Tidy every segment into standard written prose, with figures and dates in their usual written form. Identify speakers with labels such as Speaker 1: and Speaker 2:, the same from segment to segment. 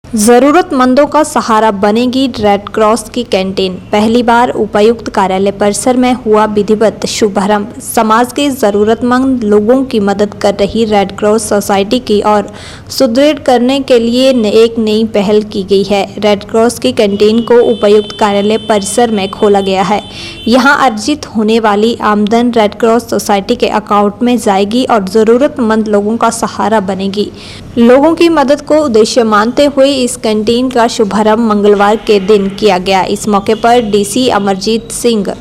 Speaker 1: जरूरतमंदों का सहारा बनेगी रेड क्रॉस की कैंटीन। पहली बार उपायुक्त कार्यालय परिसर में हुआ विधिवत शुभारंभ। समाज के जरूरतमंद लोगों की मदद कर रही रेड क्रॉस सोसाइटी की और सुदृढ़ करने के लिए एक नई पहल की गई है। रेड क्रॉस की कैंटीन को उपायुक्त कार्यालय परिसर में खोला गया है। यहां अर्जित होने वाली आमदन रेड क्रॉस सोसाइटी के अकाउंट में जाएगी और जरूरतमंद लोगों का सहारा बनेगी। लोगों की मदद को उद्देश्य मानते हुए इस कैंटीन का शुभारंभ मंगलवार के दिन किया गया। इस मौके पर DC Amarjit Singh,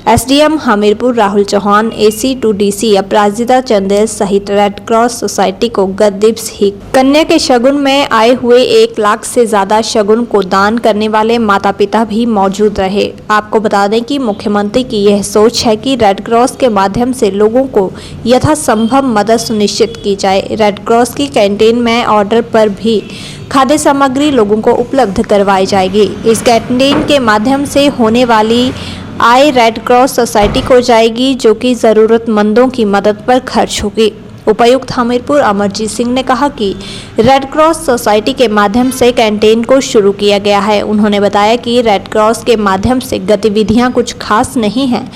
Speaker 1: SDM Hamirpur Rahul Chauhan, AC to DC Aparajita Chandel सहित रेड क्रॉस सोसाइटी को गत दिवस ही कन्या के शगुन में आए हुए 1 लाख से ज्यादा शगुन को दान करने वाले माता पिता भी मौजूद रहे। आपको बता दें कि मुख्यमंत्री की यह सोच है कि रेड क्रॉस के माध्यम से लोगों को यथासंभव मदद सुनिश्चित की जाए। रेड क्रॉस की कैंटीन में ऑर्डर पर भी खाद्य सामग्री लोगों को उपलब्ध करवाई जाएगी। इस कैंटीन के माध्यम से होने वाली आय रेड क्रॉस सोसाइटी को जाएगी, जो कि जरूरतमंदों की मदद पर खर्च होगी। उपायुक्त हमीरपुर अमरजीत सिंह ने कहा कि रेड क्रॉस सोसाइटी के माध्यम से कैंटीन को शुरू किया गया है। उन्होंने बताया कि रेड क्रॉस के माध्यम से गतिविधियां कुछ खास नहीं हैं।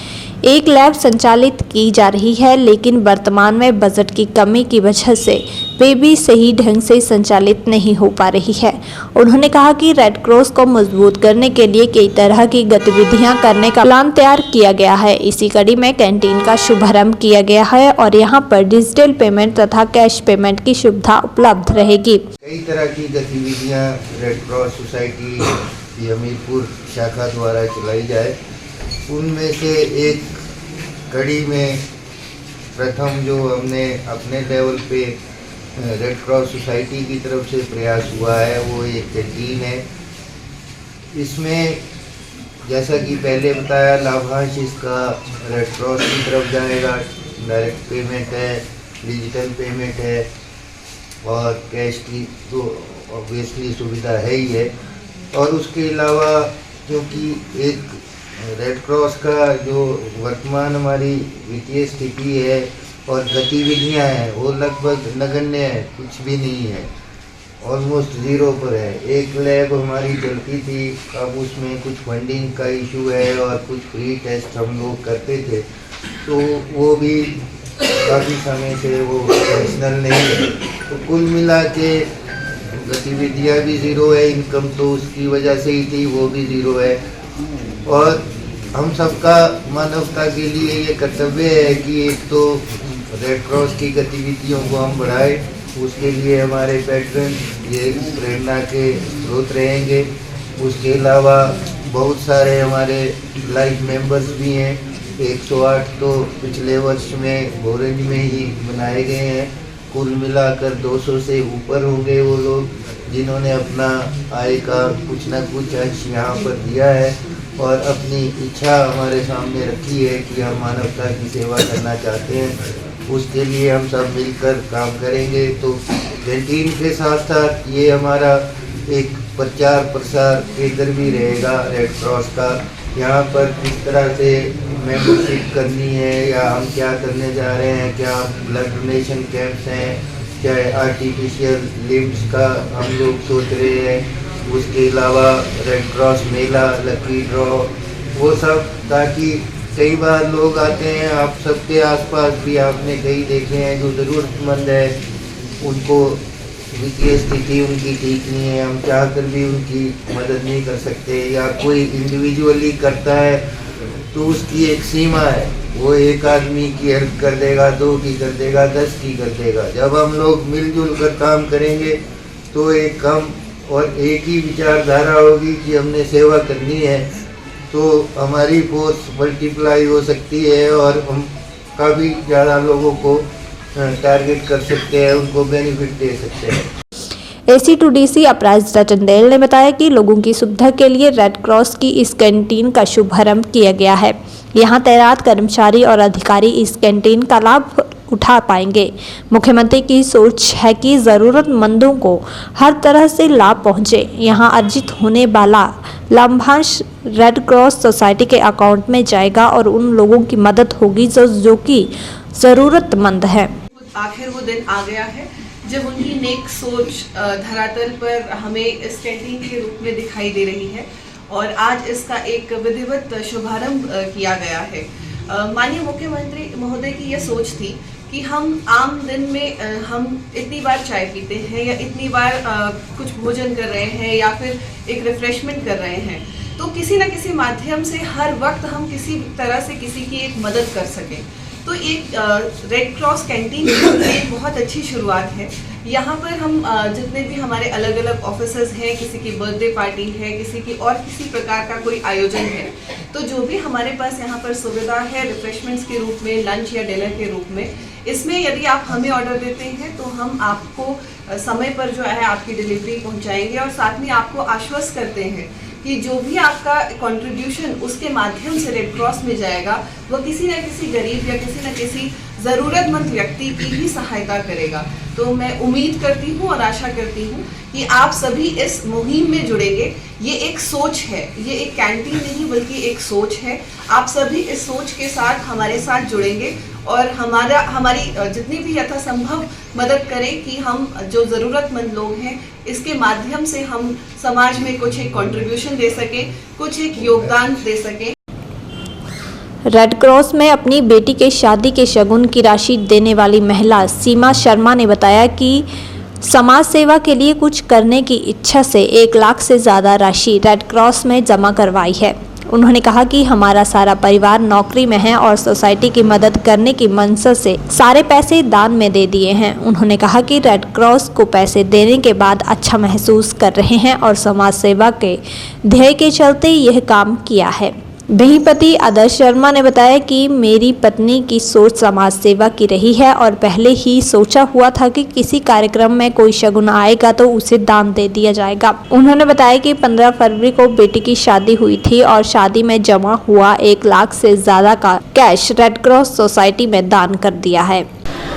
Speaker 1: एक लैब संचालित की जा रही है, लेकिन वर्तमान में बजट की कमी की वजह से वे भी सही ढंग से संचालित नहीं हो पा रही है। उन्होंने कहा कि रेड क्रॉस को मजबूत करने के लिए कई तरह की गतिविधियां करने का प्लान तैयार किया गया है। इसी कड़ी में कैंटीन का शुभारंभ किया गया है और यहां पर डिजिटल पेमेंट तथा कैश पेमेंट की सुविधा उपलब्ध रहेगी।
Speaker 2: कई तरह की गतिविधियां रेड क्रॉस सोसाइटी की हमीरपुर शाखा द्वारा चलाई जाए, उनमें से एक कड़ी में प्रथम जो हमने अपने लेवल पे रेड क्रॉस सोसाइटी की तरफ से प्रयास हुआ है वो एक कैंटीन है। इसमें जैसा कि पहले बताया, लाभांश इसका रेड क्रॉस की तरफ जाएगा। डायरेक्ट पेमेंट है, डिजिटल पेमेंट है और कैश की तो ऑब्वियसली सुविधा है ही है। और उसके अलावा क्योंकि एक रेड क्रॉस का जो वर्तमान हमारी वित्तीय स्थिति है और गतिविधियां हैं वो लगभग नगण्य है, कुछ भी नहीं है, ऑलमोस्ट ज़ीरो पर है। एक लैब हमारी चलती थी, अब उसमें कुछ फंडिंग का इशू है और कुछ फ्री टेस्ट हम लोग करते थे, तो वो भी काफ़ी समय से वो फंक्शनल नहीं है। तो कुल मिला के गतिविधियाँ भी ज़ीरो है, इनकम तो उसकी वजह से ही थी, वो भी ज़ीरो है। और हम सबका मानवता के लिए ये कर्तव्य है कि एक तो रेड क्रॉस की गतिविधियों को हम बढ़ाएं, उसके लिए हमारे पैट्रन ये प्रेरणा के स्रोत रहेंगे। उसके अलावा बहुत सारे हमारे लाइफ मेंबर्स भी हैं। 108 तो पिछले वर्ष में भोरंज में ही बनाए गए हैं। कुल मिलाकर 200 से ऊपर होंगे वो लोग जिन्होंने अपना आय का कुछ ना कुछ अंश यहाँ पर दिया है और अपनी इच्छा हमारे सामने रखी है कि हम मानवता की सेवा करना चाहते हैं। उसके लिए हम सब मिलकर काम करेंगे। तो कैंटीन के साथ साथ ये हमारा एक प्रचार प्रसार केंद्र भी रहेगा रेड क्रॉस का। यहाँ पर किस तरह से मेंबरशिप करनी है या हम क्या करने जा रहे हैं, क्या ब्लड डोनेशन कैंप्स हैं, चाहे आर्टिफिशियल लिम्स का हम लोग सोच रहे हैं। उसके अलावा रेड क्रॉस मेला, लकी ड्रॉ, वो सब, ताकि कई बार लोग आते हैं, आप सबके आसपास भी आपने कई देखे हैं जो ज़रूरतमंद है, उनको वित्तीय स्थिति उनकी ठीक नहीं है, हम चाह कर भी उनकी मदद नहीं कर सकते, या कोई इंडिविजुअली करता है तो उसकी एक सीमा है, वो एक आदमी की हेल्प कर देगा, 2 की कर देगा, 10 की कर देगा। जब हम लोग मिलजुल कर काम करेंगे तो एक कम और एक ही विचारधारा होगी कि हमने सेवा करनी है, तो हमारी फोर्स मल्टीप्लाई हो सकती है और हम काफ़ी ज़्यादा लोगों को टारगेट कर सकते हैं, उनको बेनिफिट दे सकते हैं।
Speaker 1: AC to DC Aparajita Chandel ने बताया कि लोगों की सुविधा के लिए रेड क्रॉस की इस कैंटीन का शुभारंभ किया गया है। यहाँ तैनात कर्मचारी और अधिकारी इस कैंटीन का लाभ उठा पाएंगे। मुख्यमंत्री की सोच है कि जरूरतमंदों को हर तरह से लाभ पहुंचे। यहाँ अर्जित होने वाला लाभांश रेड क्रॉस सोसाइटी के अकाउंट में जाएगा और उन लोगों की मदद होगी जो कि जरूरतमंद है।
Speaker 3: आखिर वो दिन आ गया है जब उनकी नेक सोच धरातल पर हमें इस कैंटीन के रूप में दिखाई दे रही है और आज इसका एक विधिवत शुभारंभ किया गया है। माननीय मुख्यमंत्री महोदय की यह सोच थी कि हम आम दिन में हम इतनी बार चाय पीते हैं या इतनी बार कुछ भोजन कर रहे हैं या फिर एक रिफ्रेशमेंट कर रहे हैं, तो किसी न किसी माध्यम से हर वक्त हम किसी तरह से किसी की एक मदद कर सकें। तो एक रेड क्रॉस कैंटीन एक बहुत अच्छी शुरुआत है। यहाँ पर हम जितने भी हमारे अलग अलग ऑफिसर्स हैं, किसी की बर्थडे पार्टी है, किसी की और किसी प्रकार का कोई आयोजन है, तो जो भी हमारे पास यहाँ पर सुविधा है रिफ्रेशमेंट्स के रूप में, लंच या डिनर के रूप में, इसमें यदि आप हमें ऑर्डर देते हैं तो हम आपको समय पर जो है आपकी डिलीवरी पहुँचाएंगे और साथ में आपको आश्वस्त करते हैं कि जो भी आपका कंट्रीब्यूशन उसके माध्यम से रेड क्रॉस में जाएगा वो किसी न किसी गरीब या किसी न किसी ज़रूरतमंद व्यक्ति की ही सहायता करेगा। तो मैं उम्मीद करती हूँ और आशा करती हूँ कि आप सभी इस मुहिम में जुड़ेंगे। ये एक सोच है, ये एक कैंटीन नहीं बल्कि एक सोच है। आप सभी इस सोच के साथ हमारे साथ जुड़ेंगे और हमारी जितनी भी यथासंभव मदद करें कि हम जो ज़रूरतमंद लोग हैं इसके माध्यम से हम समाज में कुछ एक कंट्रीब्यूशन दे सकें, कुछ एक योगदान दे सकें।
Speaker 1: रेड क्रॉस में अपनी बेटी के शादी के शगुन की राशि देने वाली महिला सीमा शर्मा ने बताया कि समाज सेवा के लिए कुछ करने की इच्छा से 1 लाख से ज़्यादा राशि रेड क्रॉस में जमा करवाई है। उन्होंने कहा कि हमारा सारा परिवार नौकरी में है और सोसाइटी की मदद करने की मंशा से सारे पैसे दान में दे दिए हैं। उन्होंने कहा कि रेड क्रॉस को पैसे देने के बाद अच्छा महसूस कर रहे हैं और समाज सेवा के ध्येय के चलते यह काम किया है। वहीं पति आदर्श शर्मा ने बताया कि मेरी पत्नी की सोच समाज सेवा की रही है और पहले ही सोचा हुआ था कि किसी कार्यक्रम में कोई शगुन आएगा तो उसे दान दे दिया जाएगा। उन्होंने बताया कि 15 फरवरी को बेटी की शादी हुई थी और शादी में जमा हुआ 1 लाख से ज़्यादा का कैश रेड क्रॉस सोसाइटी में दान कर दिया है।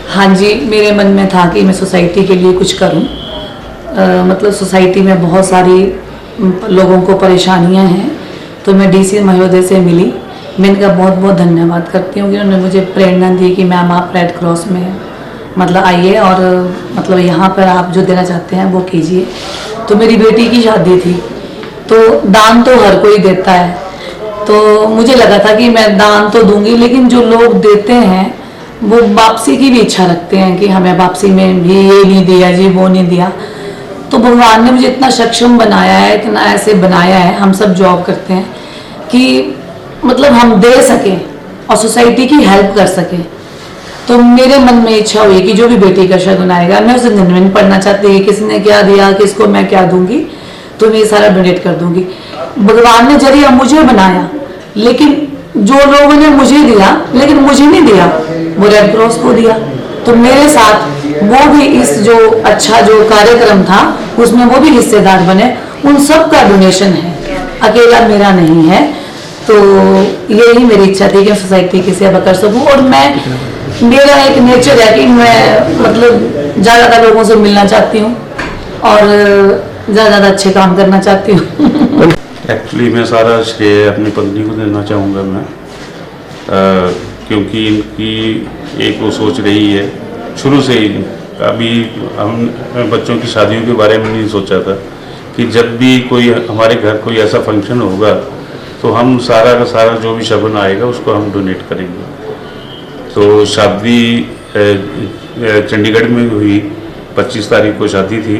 Speaker 4: हाँ जी, मेरे मन में था कि मैं सोसाइटी के लिए कुछ करूं। मतलब सोसाइटी में बहुत सारी लोगों को परेशानियां हैं, तो मैं डीसी महोदय से मिली। मैं इनका बहुत बहुत धन्यवाद करती हूँ कि उन्होंने मुझे प्रेरणा दी कि मैम आप रेड क्रॉस में मतलब आइए और मतलब यहाँ पर आप जो देना चाहते हैं वो कीजिए। तो मेरी बेटी की शादी थी, तो दान तो हर कोई देता है, तो मुझे लगा था कि मैं दान तो दूंगी, लेकिन जो लोग देते हैं वो वापसी की भी इच्छा रखते हैं कि हमें वापसी में भी ये नहीं दिया जी, वो नहीं दिया। तो भगवान ने मुझे इतना सक्षम बनाया है, इतना ऐसे बनाया है, हम सब जॉब करते हैं कि मतलब हम दे सकें और सोसाइटी की हेल्प कर सकें। तो मेरे मन में इच्छा हुई कि जो भी बेटी का शगुन आएगा मैं उसे जेन्युइन पढ़ना चाहती हूँ, किसने क्या दिया, किसको मैं क्या दूंगी, तो मैं ये सारा डोनेट कर दूंगी। भगवान ने जरिया मुझे बनाया, लेकिन जो लोगों ने मुझे दिया लेकिन मुझे नहीं दिया, वो रेड क्रॉस को दिया। तो मेरे साथ वो भी इस जो अच्छा जो कार्यक्रम था उसमें वो भी हिस्सेदार बने। उन सब का डोनेशन है, अकेला मेरा नहीं है। तो यही मेरी इच्छा थी कि सोसाइटी की सेवा कर सकूं। और मेरा एक नेचर है कि मैं मतलब ज़्यादा लोगों से मिलना चाहती हूँ और ज़्यादा अच्छे काम करना चाहती हूँ।
Speaker 5: एक्चुअली मैं सारा श्रेय अपनी पत्नी को देना चाहूँगा मैं, क्योंकि इनकी एक वो सोच रही है शुरू से ही। अभी हम बच्चों की शादियों के बारे में नहीं सोचा था कि जब भी कोई हमारे घर कोई ऐसा फंक्शन होगा तो हम सारा का सारा जो भी शगुन आएगा उसको हम डोनेट करेंगे। तो शादी चंडीगढ़ में हुई, 25 तारीख को शादी थी,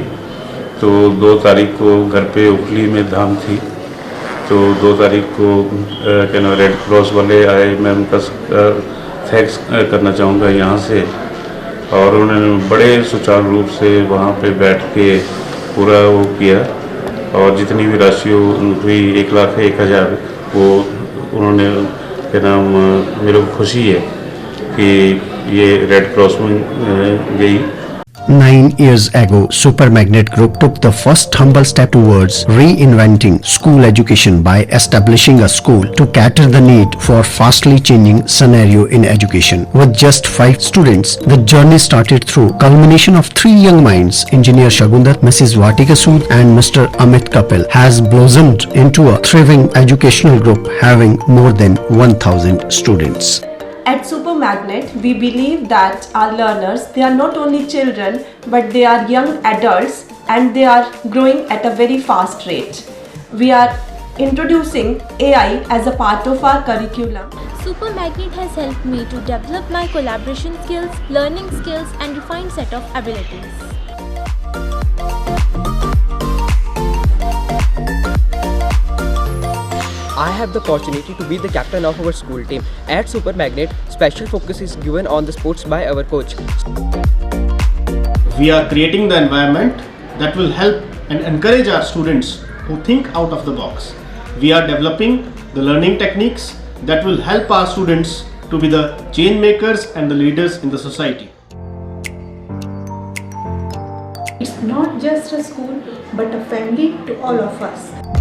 Speaker 5: तो 2 तारीख को घर पे उखली में धाम थी, तो 2 तारीख को क्या नाम रेड क्रॉस वाले आए। मैं उनका थैंक्स करना चाहूँगा यहाँ से, और उन्होंने बड़े सुचारू रूप से वहाँ पे बैठ के पूरा वो किया, और जितनी भी राशि हुई 1,01,000 वो उन्होंने क्या नाम मेरे को खुशी है कि ये रेड क्रॉस में गई।
Speaker 6: 9 years ago, Super Magnet Group took the first humble step towards reinventing school education by establishing a school to cater the need for fastly changing scenario in education. With just 5 students, the journey started through culmination of 3 young minds, Engineer Shagundar, Mrs. Vatika Sood and Mr. Amit Kapil, has blossomed into a thriving educational group having more than 1,000 students.
Speaker 7: At Super Magnet, we believe that our learners, they are not only children, but they are young adults and they are growing at a very fast rate. We are introducing AI as a part of our curriculum.
Speaker 8: Super Magnet has helped me to develop my collaboration skills, learning skills and refined set of abilities.
Speaker 9: I have the opportunity to be the captain of our school team. At Super Magnet, special focus is given on the sports by our coach.
Speaker 10: We are creating the environment that will help and encourage our students who think out of the box. We are developing the learning techniques that will help our students to be the change makers and the leaders in the society.
Speaker 7: It's not just a school, but a family to all of us.